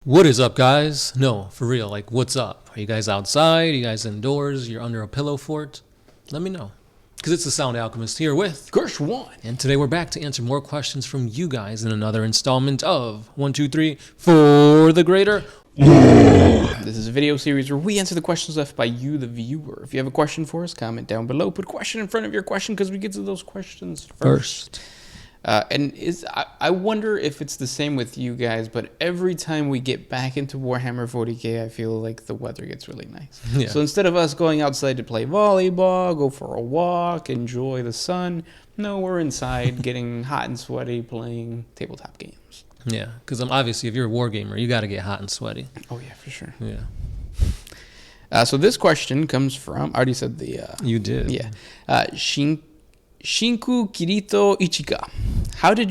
What is up, guys? No, for real, like, what's up? Are you guys outside? Are you guys indoors? You're under a pillow fort? Let me know. Because it's the Sound Alchemist here with Gersh 1. And today we're back to answer more questions from you guys in another installment of 1, 2, 3 for the Greater. This is a video series where we answer the questions left by you, the viewer. If you have a question for us, comment down below. Put question in front of your question because we get to those questions first. I wonder if it's the same with you guys, but every time we get back into Warhammer 40K, I feel like the weather gets really nice. Yeah. So instead of us going outside to play volleyball, go for a walk, enjoy the sun, no, we're inside getting hot and sweaty playing tabletop games. Yeah, because obviously if you're a war gamer, you got to get hot and sweaty. Oh, yeah, for sure. Yeah. So this question comes from, I already said the... You did. Yeah. Shinku Kirito Ichika. How do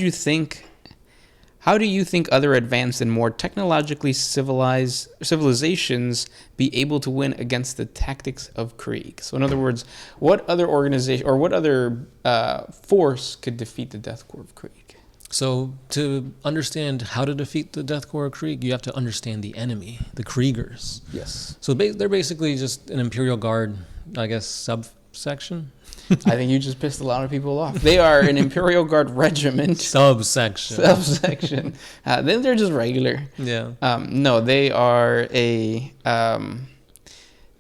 you think other advanced and more technologically civilized civilizations be able to win against the tactics of Krieg? So in other words, what other organization or what other force could defeat the Death Korps of Krieg? So to understand how to defeat the Death Korps of Krieg, you have to understand the enemy, the Kriegers. Yes. So they're basically just an Imperial Guard, I guess, subsection. I think you just pissed a lot of people off. They are an Imperial Guard regiment. Subsection. Then they're just regular. Yeah. No, they are they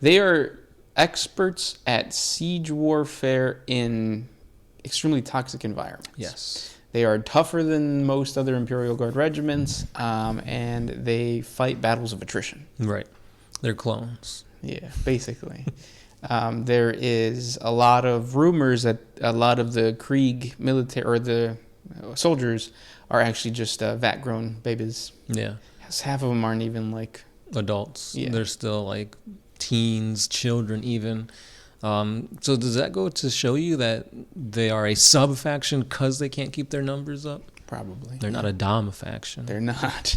are experts at siege warfare in extremely toxic environments. Yes. They are tougher than most other Imperial Guard regiments, and they fight battles of attrition. Right. They're clones. Yeah, basically. There is a lot of rumors that a lot of the Krieg military or the soldiers are actually just vat-grown babies. Yeah. Half of them aren't even like adults. Yeah. They're still like teens, children even. So does that go to show you that they are a sub-faction because they can't keep their numbers up? Probably. They're not a dom faction. They're not.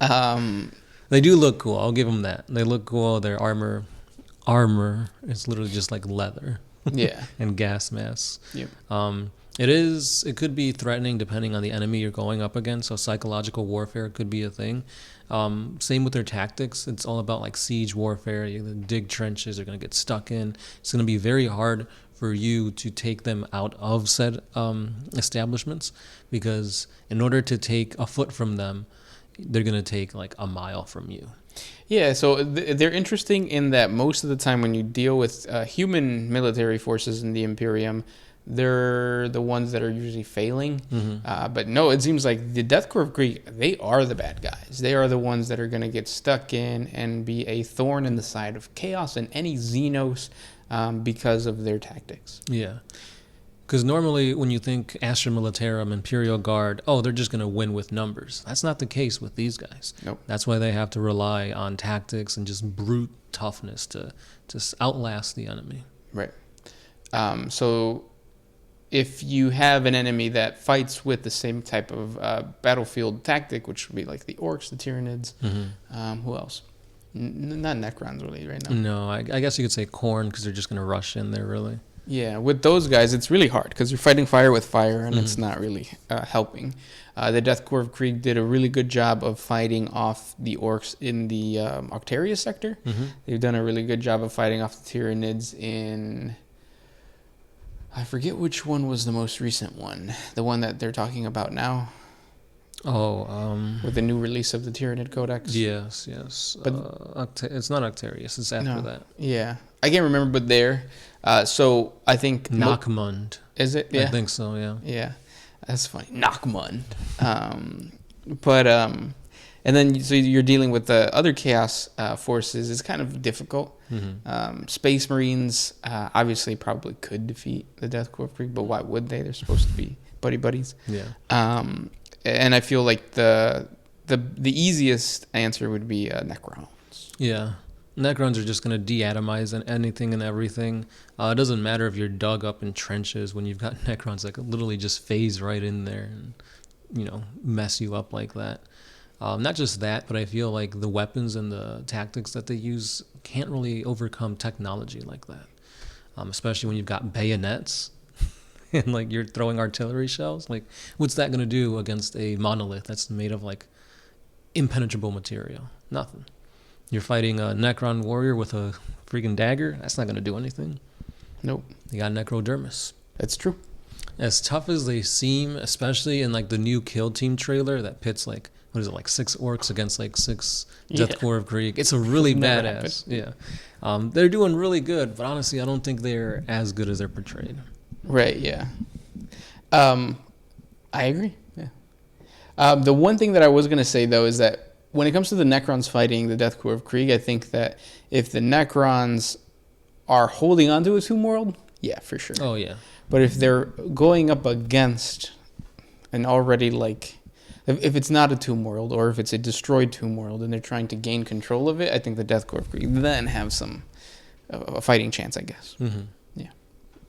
They do look cool. I'll give them that. They look cool. Their armor is literally just like leather. Yeah. And gas masks. Yep. It could be threatening depending on the enemy you're going up against. So psychological warfare could be a thing. Same with their tactics. It's all about like siege warfare. You're going to dig trenches. They're going to get stuck in. It's going to be very hard for you to take them out of said establishments, because in order to take a foot from them, they're going to take like a mile from you. Yeah, so they're interesting in that most of the time when you deal with human military forces in the Imperium, they're the ones that are usually failing. Mm-hmm. But no, it seems like the Death Korps of Krieg, they are the bad guys. They are the ones that are going to get stuck in and be a thorn in the side of Chaos and any Xenos because of their tactics. Yeah. Because normally when you think Astra Militarum, Imperial Guard, they're just going to win with numbers. That's not the case with these guys. Nope. That's why they have to rely on tactics and just brute toughness to outlast the enemy. Right. So if you have an enemy that fights with the same type of battlefield tactic, which would be like the Orcs, the Tyranids, who else? Not Necrons really right now. No, I guess you could say Khorne, because they're just going to rush in there really. Yeah, with those guys, it's really hard because you're fighting fire with fire, and it's not really helping. The Death Korps of Krieg did a really good job of fighting off the Orcs in the Octaria sector. They've done a really good job of fighting off the Tyranids in... I forget which one was the most recent one. The one that they're talking about now. With the new release of the Tyranid Codex. Yes. But it's not Octarius. It's after that. Yeah. I can't remember, but there. So I think... Nockmund. Is it? Yeah. I think so, yeah. Yeah. That's funny. Nockmund. And then so you're dealing with the other Chaos forces. It's kind of difficult. Space Marines obviously probably could defeat the Death Korps of Krieg, but why would they? They're supposed to be buddies. Yeah. And I feel like the easiest answer would be Necrons. Yeah. Necrons are just going to de-atomize anything and everything. It doesn't matter if you're dug up in trenches when you've got Necrons that could literally just phase right in there and, mess you up like that. Not just that, but I feel like the weapons and the tactics that they use can't really overcome technology like that. Especially when you've got bayonets and like you're throwing artillery shells. Like, what's that going to do against a monolith that's made of like impenetrable material. Nothing. You're fighting a Necron warrior with a freaking dagger. That's not going to do anything. Nope. They got necrodermis. That's true. As tough as they seem, especially in like the new Kill Team trailer that pits like, what is it, like 6 orcs against like 6 Death Korps of Krieg. It's a really badass. Yeah. They're doing really good, but honestly, I don't think they're as good as they're portrayed. Right, yeah. I agree, yeah. The one thing that I was going to say, though, is that when it comes to the Necrons fighting the Death Korps of Krieg, I think that if the Necrons are holding onto a tomb world, yeah, for sure. Oh, yeah. But if they're going up against an already, like, if it's not a tomb world or if it's a destroyed tomb world and they're trying to gain control of it, I think the Death Korps of Krieg then have some a fighting chance, I guess. Mm-hmm. Yeah.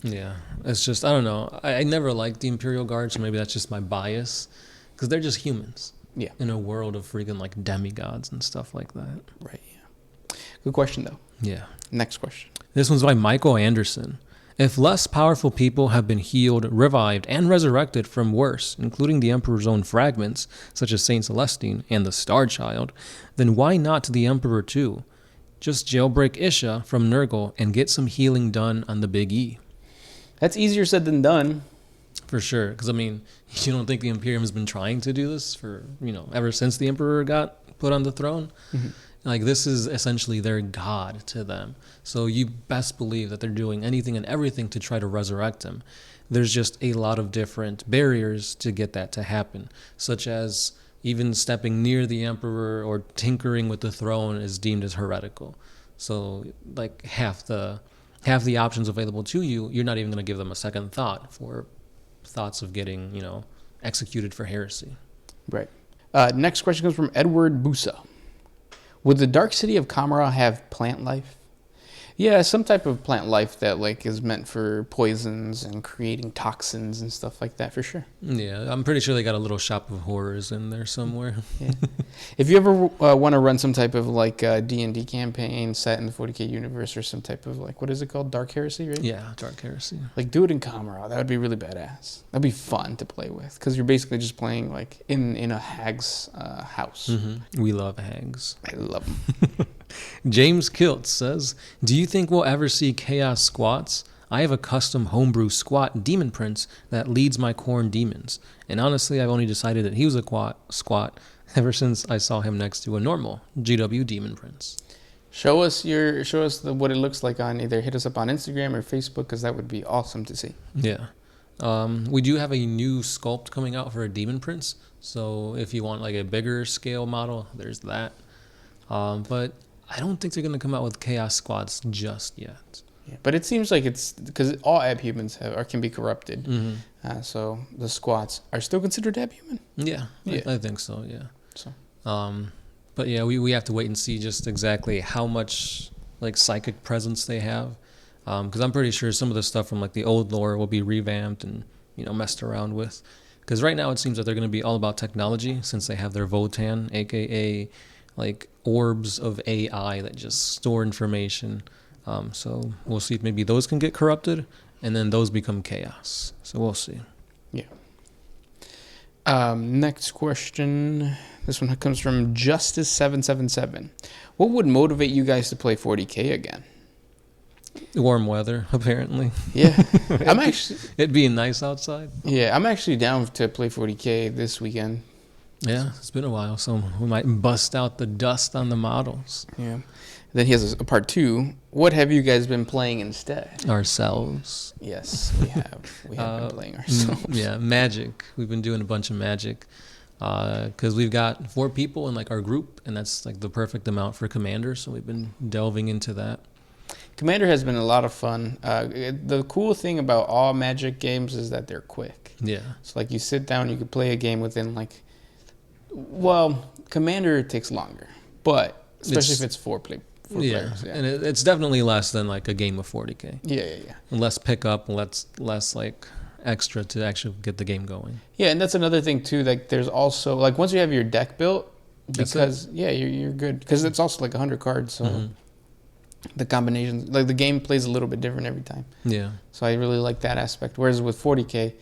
Yeah. It's just, I don't know. I never liked the Imperial Guard, so maybe that's just my bias. Because they're just humans. Yeah. In a world of freaking, like, demigods and stuff like that. Right, yeah. Good question, though. Yeah. Next question. This one's by Michael Anderson. If less powerful people have been healed, revived, and resurrected from worse, including the Emperor's own fragments, such as Saint Celestine and the Star Child, then why not the Emperor too? Just jailbreak Isha from Nurgle and get some healing done on the Big E. That's easier said than done. For sure, because I mean, you don't think the Imperium has been trying to do this for, ever since the Emperor got put on the throne? Mm-hmm. Like, this is essentially their god to them. So you best believe that they're doing anything and everything to try to resurrect him. There's just a lot of different barriers to get that to happen, such as even stepping near the Emperor or tinkering with the throne is deemed as heretical. So, like, half the options available to you, you're not even going to give them a second thought for thoughts of getting, executed for heresy. Right. Next question comes from Edward Busa. Would the Dark City of Kamara have plant life? Yeah, some type of plant life that is meant for poisons and creating toxins and stuff like that, for sure. Yeah, I'm pretty sure they got a little shop of horrors in there somewhere. Yeah. If you ever want to run some type of D&D campaign set in the 40K universe or some type of what is it called? Dark Heresy, right? Yeah, Dark Heresy. Do it in Kamara. That would be really badass. That'd be fun to play with because you're basically just playing in a hag's house. Mm-hmm. We love hags. I love them. James Kilt says, do you think we'll ever see Chaos Squats? I have a custom homebrew squat demon prince that leads my Khorne demons. And honestly, I've only decided that he was a squat ever since I saw him next to a normal GW demon prince. Show us what it looks like on either hit us up on Instagram or Facebook because that would be awesome to see. Yeah. We do have a new sculpt coming out for a demon prince. So if you want a bigger scale model, there's that. But I don't think they're going to come out with Chaos Squads just yet. Yeah, but it seems like it's because all abhumans can be corrupted. Mm-hmm. So the squats are still considered abhuman? Yeah. I think so, yeah. So. But yeah, we have to wait and see just exactly how much psychic presence they have. Because I'm pretty sure some of the stuff from the old lore will be revamped and messed around with. Because right now it seems that they're going to be all about technology since they have their Votan, aka orbs of AI that just store information. So we'll see if maybe those can get corrupted and then those become chaos. So we'll see. Yeah. Next question. This one comes from Justice777. What would motivate you guys to play 40K again? Warm weather, apparently. Yeah. It being nice outside. Yeah, I'm actually down to play 40K this weekend. Yeah, it's been a while, so we might bust out the dust on the models. Yeah. Then he has a part 2. What have you guys been playing instead? Ourselves. Yes, we have. We have been playing ourselves. Yeah, Magic. We've been doing a bunch of Magic because we've got 4 people in our group, and that's the perfect amount for Commander. So we've been delving into that. Commander has been a lot of fun. The cool thing about all Magic games is that they're quick. Yeah. So you sit down, you could play a game within Commander takes longer, but especially if it's 4 players. Yeah, and it's definitely less than a game of 40K. Yeah. Less pickup, less extra to actually get the game going. Yeah, and that's another thing too. There's also once you have your deck built, because you're good because it's also 100 cards. So. Mm-hmm. The combinations, the game plays a little bit different every time. Yeah. So I really like that aspect. Whereas with 40K,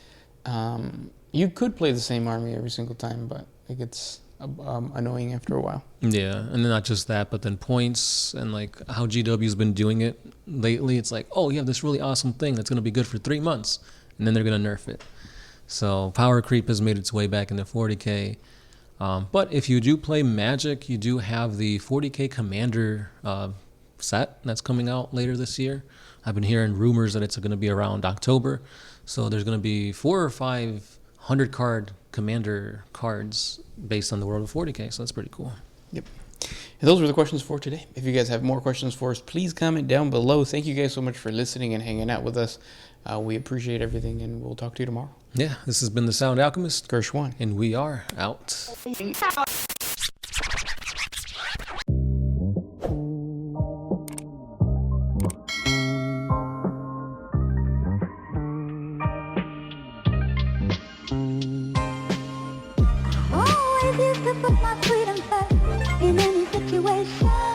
you could play the same army every single time, but it's annoying after a while. Yeah, and then not just that, but then points and like how GW's been doing it lately. It's like, oh, you have this really awesome thing that's going to be good for 3 months, and then they're going to nerf it. So power creep has made its way back into 40K. But if you do play Magic, you do have the 40K Commander set that's coming out later this year. I've been hearing rumors that it's going to be around October. So there's going to be 400 or 500 card Commander cards based on the world of 40K. So that's pretty cool. Yep. And those were the questions for today. If you guys have more questions for us, please comment down below. Thank you guys so much for listening and hanging out with us. We appreciate everything, and we'll talk to you tomorrow. Yeah, this has been the Sound Alchemist, Gershwan. and we are out. Always used to put my freedom first in any situation.